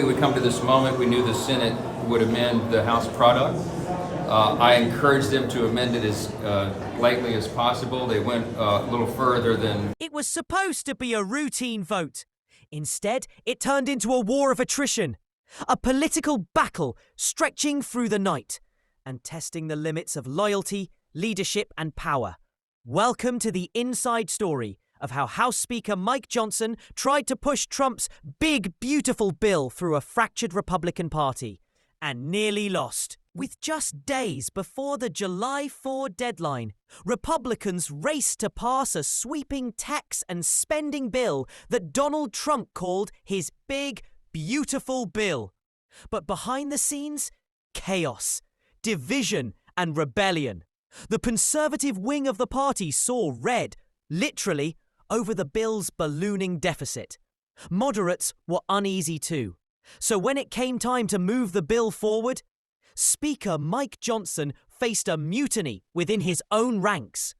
We come to this moment, we knew the Senate would amend the House product. I encouraged them to amend it as lightly as possible. They went a little further than... It was supposed to be a routine vote. Instead, it turned into a war of attrition, a political battle stretching through the night and testing the limits of loyalty, leadership and power. Welcome to the inside story of how House Speaker Mike Johnson tried to push Trump's big, beautiful bill through a fractured Republican Party and nearly lost. With just days before the July 4 deadline, Republicans raced to pass a sweeping tax and spending bill that Donald Trump called his big, beautiful bill. But behind the scenes, chaos, division and rebellion. The conservative wing of the party saw red, literally, over the bill's ballooning deficit. Moderates were uneasy too. So when it came time to move the bill forward, Speaker Mike Johnson faced a mutiny within his own ranks.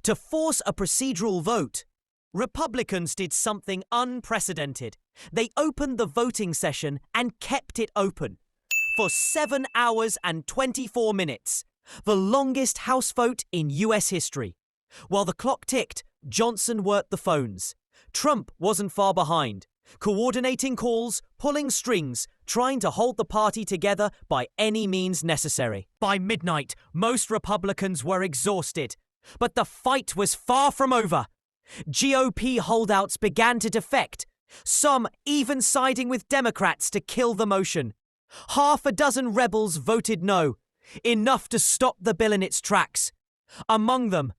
To force a procedural vote, Republicans did something unprecedented. They opened the voting session and kept it open for 7 hours and 24 minutes, the longest House vote in US history. While the clock ticked, Johnson worked the phones. Trump wasn't far behind, coordinating calls, pulling strings, trying to hold the party together by any means necessary. By midnight, most Republicans were exhausted, but the fight was far from over. GOP holdouts began to defect, some even siding with Democrats to kill the motion. Half a dozen rebels voted no, enough to stop the bill in its tracks. Among them,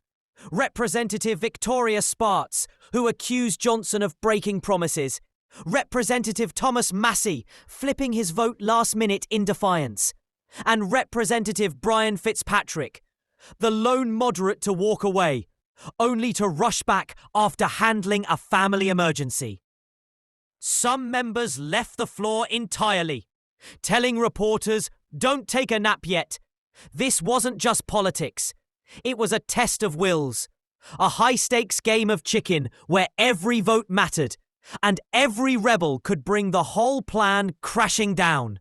Representative Victoria Spartz, who accused Johnson of breaking promises. Representative Thomas Massey, flipping his vote last minute in defiance. And Representative Brian Fitzpatrick, the lone moderate to walk away, only to rush back after handling a family emergency. Some members left the floor entirely, telling reporters, "Don't take a nap yet. This wasn't just politics. It was a test of wills, a high-stakes game of chicken where every vote mattered, and every rebel could bring the whole plan crashing down."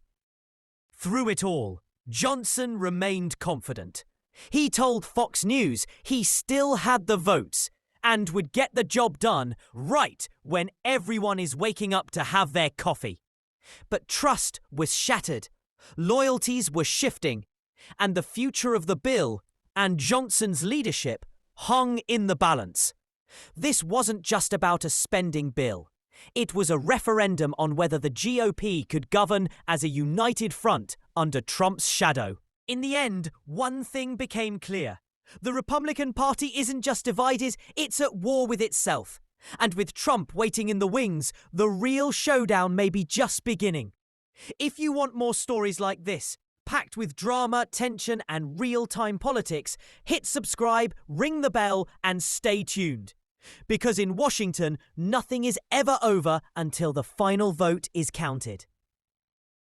Through it all, Johnson remained confident. He told Fox News he still had the votes and would get the job done right when everyone is waking up to have their coffee. But trust was shattered, loyalties were shifting, and the future of the bill and Johnson's leadership hung in the balance. This wasn't just about a spending bill. It was a referendum on whether the GOP could govern as a united front under Trump's shadow. In the end, one thing became clear. The Republican Party isn't just divided, it's at war with itself. And with Trump waiting in the wings, the real showdown may be just beginning. If you want more stories like this, packed with drama, tension, and real-time politics, hit subscribe, ring the bell, and stay tuned. Because in Washington, nothing is ever over until the final vote is counted.